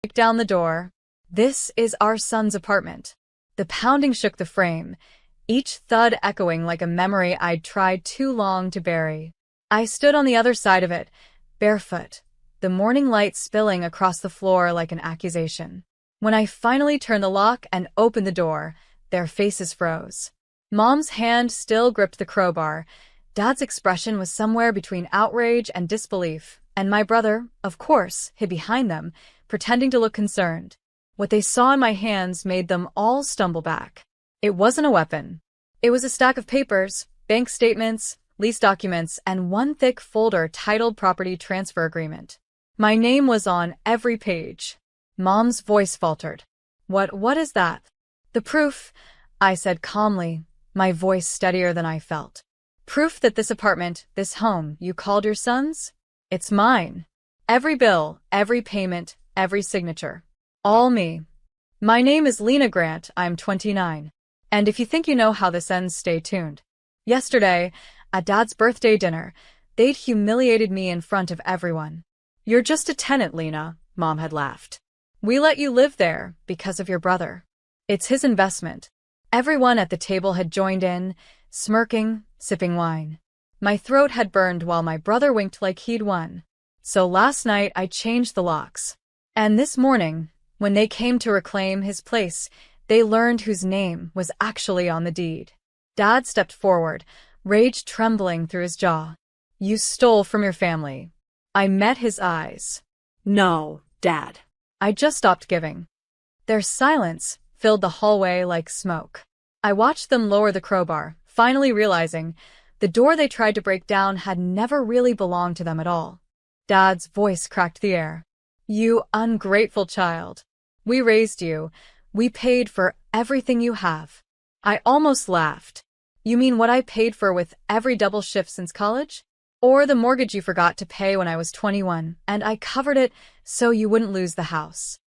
Kick down the door. This is our son's apartment. The pounding shook the frame, each thud echoing like a memory I'd tried too long to bury. I stood on the other side of it, barefoot, the morning light spilling across the floor like an accusation. When I finally turned the lock and opened the door, their faces froze. Mom's hand still gripped the crowbar. Dad's expression was somewhere between outrage and disbelief, and my brother, of course, hid behind them, pretending to look concerned. What they saw in my hands made them all stumble back. It wasn't a weapon. It was a stack of papers, bank statements, lease documents, and one thick folder titled Property Transfer Agreement. My name was on every page. Mom's voice faltered. What is that? The proof, I said calmly, my voice steadier than I felt. Proof that this apartment, this home you called your son's? It's mine. Every bill, every payment, every signature. All me. My name is Lena Grant, I'm 29. And if you think you know how this ends, stay tuned. Yesterday, at Dad's birthday dinner, they'd humiliated me in front of everyone. You're just a tenant, Lena, Mom had laughed. We let you live there because of your brother. It's his investment. Everyone at the table had joined in, smirking, sipping wine. My throat had burned while my brother winked like he'd won. So last night I changed the locks. And this morning, when they came to reclaim his place, they learned whose name was actually on the deed. Dad stepped forward, rage trembling through his jaw. You stole from your family. I met his eyes. No, Dad. I just stopped giving. Their silence filled the hallway like smoke. I watched them lower the crowbar, finally realizing the door they tried to break down had never really belonged to them at all. Dad's voice cracked the air. You ungrateful child. We raised you. We paid for everything you have. I almost laughed. You mean what I paid for with every double shift since college? Or the mortgage you forgot to pay when I was 21, and I covered it so you wouldn't lose the house.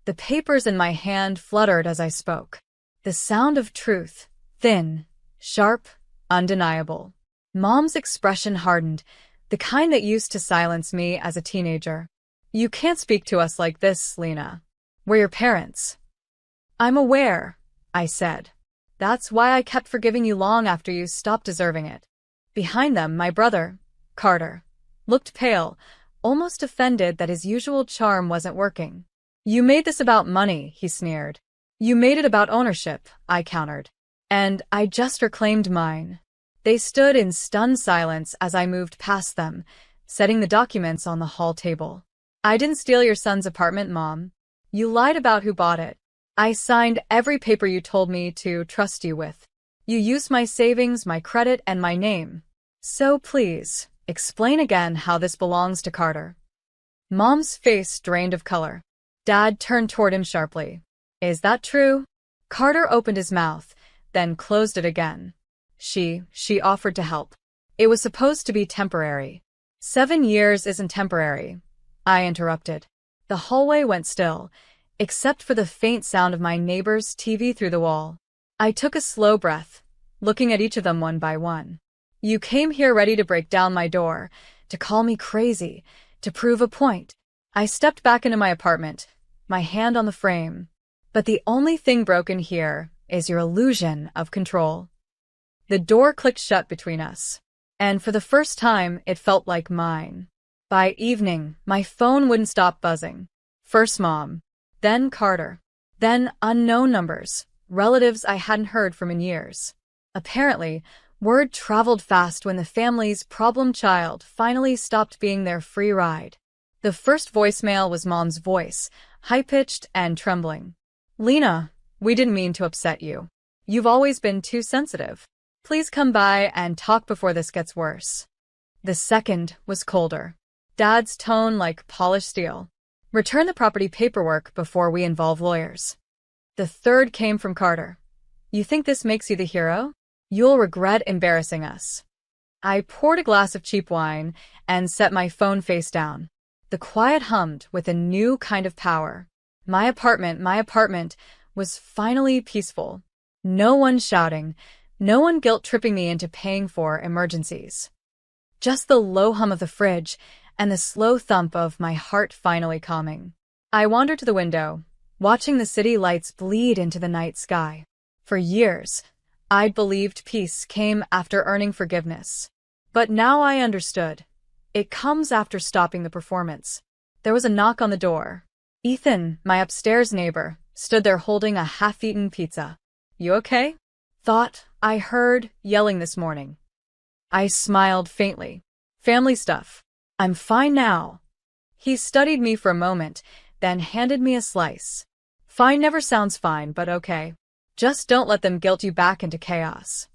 The papers in my hand fluttered as I spoke. The sound of truth, thin, sharp, undeniable. Mom's expression hardened, the kind that used to silence me as a teenager. You can't speak to us like this, Lena. We're your parents. I'm aware, I said. That's why I kept forgiving you long after you stopped deserving it. Behind them, my brother, Carter, looked pale, almost offended that his usual charm wasn't working. You made this about money, he sneered. You made it about ownership, I countered. And I just reclaimed mine. They stood in stunned silence as I moved past them, setting the documents on the hall table. I didn't steal your son's apartment, Mom. You lied about who bought it. I signed every paper you told me to trust you with. You used my savings, my credit, and my name. So please, explain again how this belongs to Carter. Mom's face drained of color. Dad turned toward him sharply. Is that true? Carter opened his mouth, then closed it again. She offered to help. It was supposed to be temporary. 7 years isn't temporary, I interrupted. The hallway went still, except for the faint sound of my neighbor's TV through the wall. I took a slow breath, looking at each of them one by one. You came here ready to break down my door, to call me crazy, to prove a point. I stepped back into my apartment, my hand on the frame. But the only thing broken here is your illusion of control. The door clicked shut between us, and for the first time, it felt like mine. By evening, my phone wouldn't stop buzzing. First Mom, then Carter, then unknown numbers, relatives I hadn't heard from in years. Apparently, word traveled fast when the family's problem child finally stopped being their free ride. The first voicemail was Mom's voice, high-pitched and trembling. Lena, we didn't mean to upset you. You've always been too sensitive. Please come by and talk before this gets worse. The second was colder. Dad's tone like polished steel. Return the property paperwork before we involve lawyers. The third came from Carter. You think this makes you the hero? You'll regret embarrassing us. I poured a glass of cheap wine and set my phone face down. The quiet hummed with a new kind of power. My apartment was finally peaceful. No one shouting, no one guilt-tripping me into paying for emergencies. Just the low hum of the fridge and the slow thump of my heart finally calming. I wandered to the window, watching the city lights bleed into the night sky. For years, I'd believed peace came after earning forgiveness. But now I understood. It comes after stopping the performance. There was a knock on the door. Ethan, my upstairs neighbor, stood there holding a half-eaten pizza. "You okay?" Thought I heard yelling this morning. I smiled faintly. "Family stuff. I'm fine now." He studied me for a moment, then handed me a slice. "Fine never sounds fine, but okay. Just don't let them guilt you back into chaos."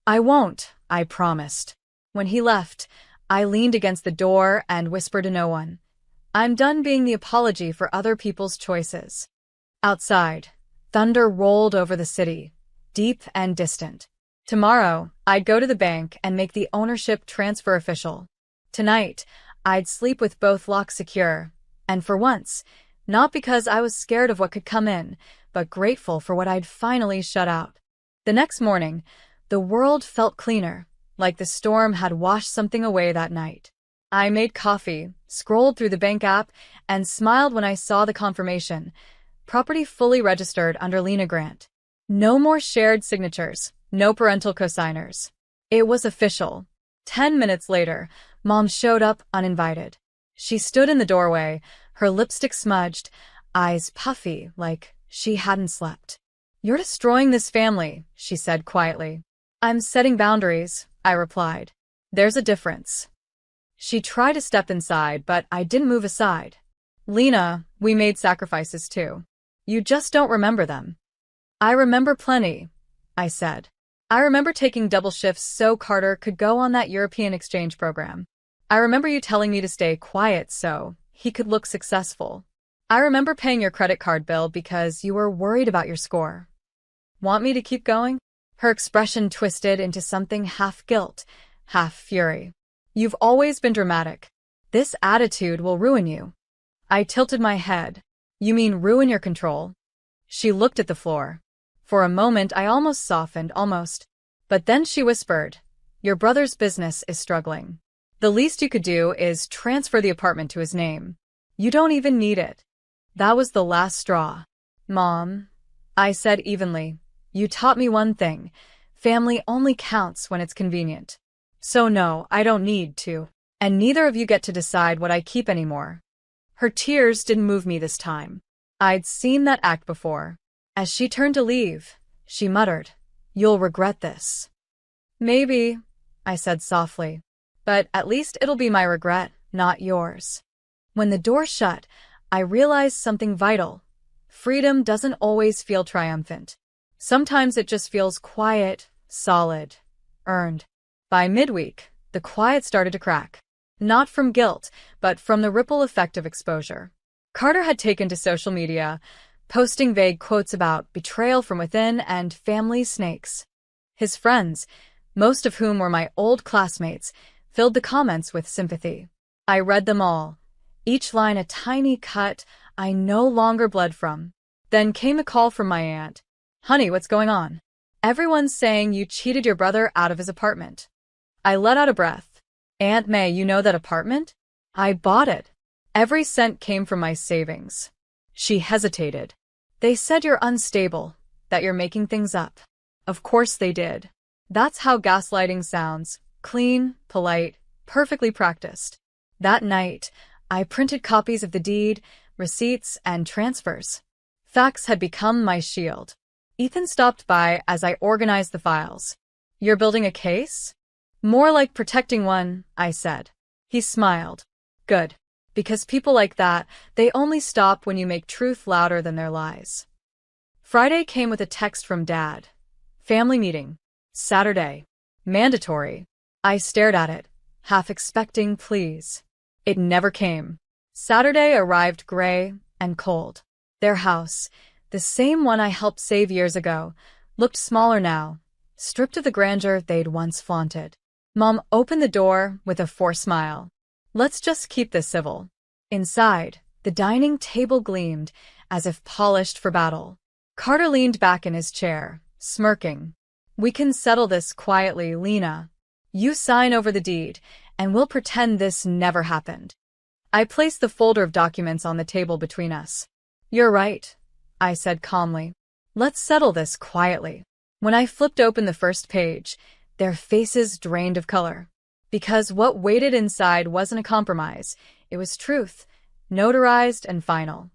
"I won't," I promised. When he left, I leaned against the door and whispered to no one. I'm done being the apology for other people's choices. Outside, thunder rolled over the city, deep and distant. Tomorrow, I'd go to the bank and make the ownership transfer official. Tonight, I'd sleep with both locks secure, and for once, not because I was scared of what could come in, but grateful for what I'd finally shut out. The next morning, the world felt cleaner, like the storm had washed something away that night. I made coffee, scrolled through the bank app, and smiled when I saw the confirmation. Property fully registered under Lena Grant. No more shared signatures, no parental cosigners. It was official. 10 minutes later, Mom showed up uninvited. She stood in the doorway, her lipstick smudged, eyes puffy like she hadn't slept. "You're destroying this family," she said quietly. "I'm setting boundaries," I replied. "There's a difference." She tried to step inside, but I didn't move aside. "Lena, we made sacrifices too. You just don't remember them." "I remember plenty," I said. "I remember taking double shifts so Carter could go on that European exchange program. I remember you telling me to stay quiet so he could look successful. I remember paying your credit card bill because you were worried about your score." "Want me to keep going?" Her expression twisted into something half guilt, half fury. "You've always been dramatic. This attitude will ruin you." I tilted my head. "You mean ruin your control?" She looked at the floor. For a moment I almost softened, almost. But then she whispered, "Your brother's business is struggling. The least you could do is transfer the apartment to his name. You don't even need it." That was the last straw. "Mom," I said evenly, "you taught me one thing. Family only counts when it's convenient. So no, I don't need to. And neither of you get to decide what I keep anymore." Her tears didn't move me this time. I'd seen that act before. As she turned to leave, she muttered, "You'll regret this." "Maybe," I said softly. "But at least it'll be my regret, not yours." When the door shut, I realized something vital. Freedom doesn't always feel triumphant. Sometimes it just feels quiet, solid, earned. By midweek, the quiet started to crack. Not from guilt, but from the ripple effect of exposure. Carter had taken to social media, posting vague quotes about betrayal from within and family snakes. His friends, most of whom were my old classmates, filled the comments with sympathy. I read them all, each line a tiny cut I no longer bled from. Then came a call from my aunt. "Honey, what's going on? Everyone's saying you cheated your brother out of his apartment." I let out a breath. "Aunt May, you know that apartment? I bought it. Every cent came from my savings." She hesitated. "They said you're unstable, that you're making things up." Of course they did. That's how gaslighting sounds. Clean, polite, perfectly practiced. That night, I printed copies of the deed, receipts, and transfers. Facts had become my shield. Ethan stopped by as I organized the files. "You're building a case?" "More like protecting one," I said. He smiled. "Good. Because people like that, they only stop when you make truth louder than their lies." Friday came with a text from Dad. "Family meeting. Saturday. Mandatory." I stared at it, half expecting please. It never came. Saturday arrived gray and cold. Their house, the same one I helped save years ago, looked smaller now, stripped of the grandeur they'd once flaunted. Mom opened the door with a forced smile. "Let's just keep this civil." Inside, the dining table gleamed, as if polished for battle. Carter leaned back in his chair, smirking. "We can settle this quietly, Lena. You sign over the deed, and we'll pretend this never happened." I placed the folder of documents on the table between us. You're right, I said calmly. Let's settle this quietly. When I flipped open the first page, their faces drained of color. Because what waited inside wasn't a compromise, it was truth, notarized and final.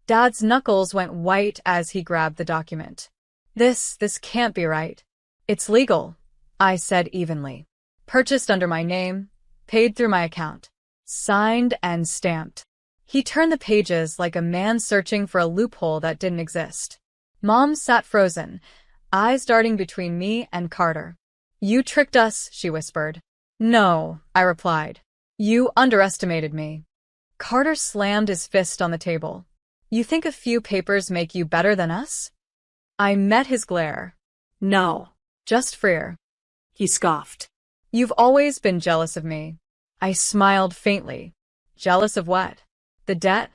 Dad's knuckles went white as he grabbed the document. This can't be right. It's legal, I said evenly. Purchased under my name, paid through my account. Signed and stamped. He turned the pages like a man searching for a loophole that didn't exist. Mom sat frozen, eyes darting between me and Carter. You tricked us, she whispered. No, I replied. You underestimated me. Carter slammed his fist on the table. You think a few papers make you better than us? I met his glare. No. Just freer. He scoffed. You've always been jealous of me. I smiled faintly. Jealous of what? The debt?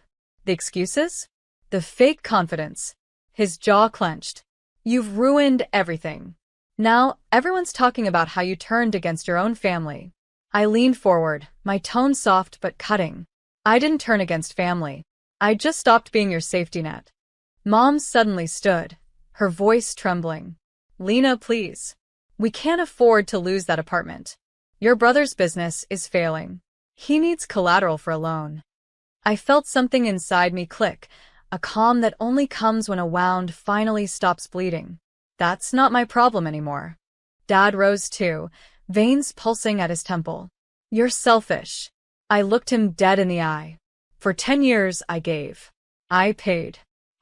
The excuses? The fake confidence? His jaw clenched. You've ruined everything. Now, everyone's talking about how you turned against your own family. I leaned forward, my tone soft but cutting. I didn't turn against family. I just stopped being your safety net. Mom suddenly stood, her voice trembling. Lena, please. We can't afford to lose that apartment. Your brother's business is failing. He needs collateral for a loan. I felt something inside me click, a calm that only comes when a wound finally stops bleeding. That's not my problem anymore. Dad rose too, veins pulsing at his temple. You're selfish. I looked him dead in the eye. For 10 years I gave. I paid.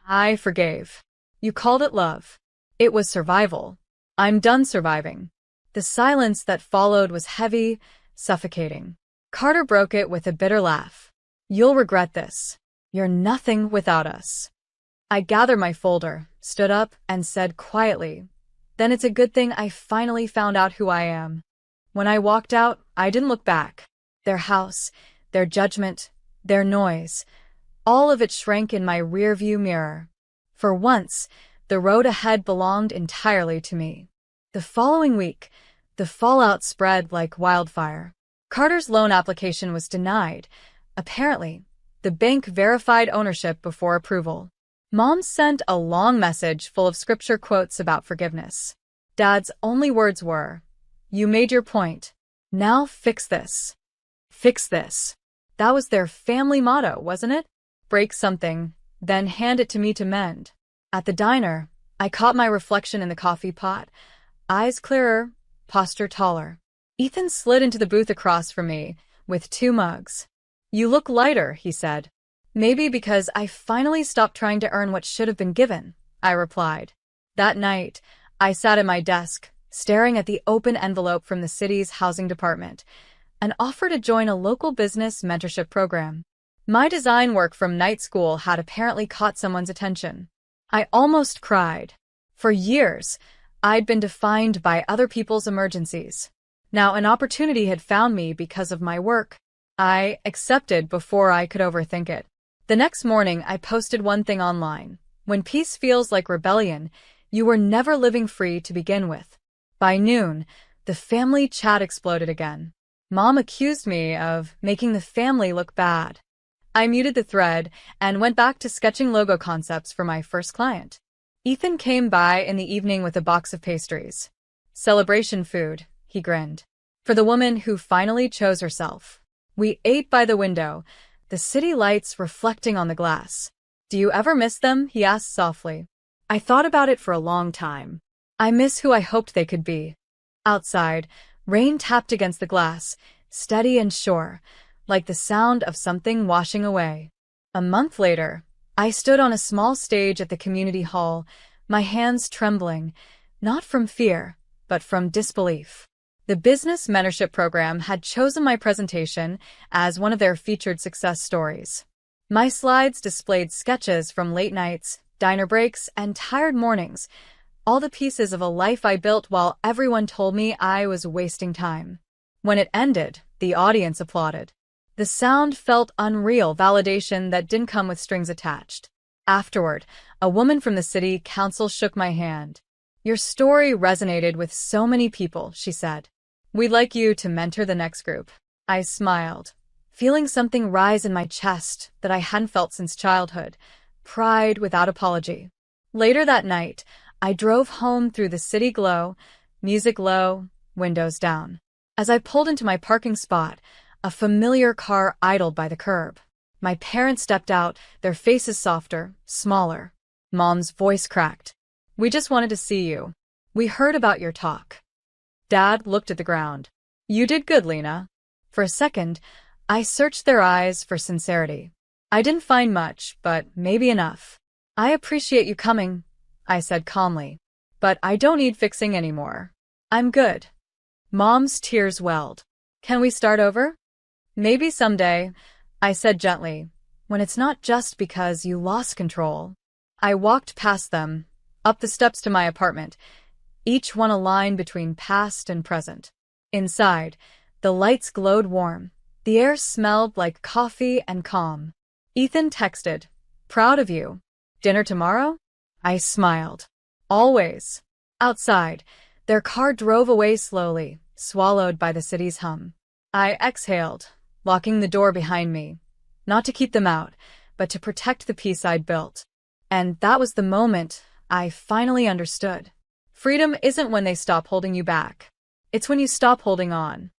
I forgave. You called it love. It was survival. I'm done surviving. The silence that followed was heavy, suffocating. Carter broke it with a bitter laugh. You'll regret this. You're nothing without us. I gathered my folder, stood up, and said quietly, then it's a good thing I finally found out who I am. When I walked out, I didn't look back. Their house, their judgment, their noise, all of it shrank in my rearview mirror. For once, the road ahead belonged entirely to me. The following week, the fallout spread like wildfire. Carter's loan application was denied. Apparently, the bank verified ownership before approval. Mom sent a long message full of scripture quotes about forgiveness. Dad's only words were, you made your point. Now fix this. Fix this. That was their family motto, wasn't it? Break something, then hand it to me to mend. At the diner, I caught my reflection in the coffee pot. Eyes clearer, posture taller. Ethan slid into the booth across from me, with 2 mugs. You look lighter, he said. Maybe because I finally stopped trying to earn what should have been given, I replied. That night, I sat at my desk, staring at the open envelope from the city's housing department, an offer to join a local business mentorship program. My design work from night school had apparently caught someone's attention. I almost cried. For years, I'd been defined by other people's emergencies. Now an opportunity had found me because of my work. I accepted before I could overthink it. The next morning, I posted one thing online. When peace feels like rebellion, you were never living free to begin with. By noon, the family chat exploded again. Mom accused me of making the family look bad. I muted the thread and went back to sketching logo concepts for my first client. Ethan came by in the evening with a box of pastries. Celebration food, he grinned. For the woman who finally chose herself. We ate by the window, the city lights reflecting on the glass. Do you ever miss them? He asked softly. I thought about it for a long time. I miss who I hoped they could be. Outside, rain tapped against the glass, steady and sure, like the sound of something washing away. A month later, I stood on a small stage at the community hall, my hands trembling, not from fear, but from disbelief. The business mentorship program had chosen my presentation as one of their featured success stories. My slides displayed sketches from late nights, diner breaks, and tired mornings, all the pieces of a life I built while everyone told me I was wasting time. When it ended, the audience applauded. The sound felt unreal, validation that didn't come with strings attached. Afterward, a woman from the city council shook my hand. Your story resonated with so many people, she said. We'd like you to mentor the next group. I smiled. feeling something rise in my chest that I hadn't felt since childhood, pride without apology. Later that night, I drove home through the city glow, music low, windows down. As I pulled into my parking spot, a familiar car idled by the curb. My parents stepped out, their faces softer, smaller. Mom's voice cracked. "We just wanted to see you. We heard about your talk." Dad looked at the ground. "You did good, Lena." For a second, I searched their eyes for sincerity. I didn't find much, but maybe enough. "I appreciate you coming," I said calmly. "But I don't need fixing anymore. I'm good." Mom's tears welled. "Can we start over?" "Maybe someday," I said gently, "when it's not just because you lost control." I walked past them, up the steps to my apartment, each one a line between past and present. Inside, the lights glowed warm. The air smelled like coffee and calm. Ethan texted, "Proud of you. Dinner tomorrow?" I smiled. "Always." Outside, their car drove away slowly, swallowed by the city's hum. I exhaled, locking the door behind me, not to keep them out, but to protect the peace I'd built. And that was the moment I finally understood. Freedom isn't when they stop holding you back. It's when you stop holding on.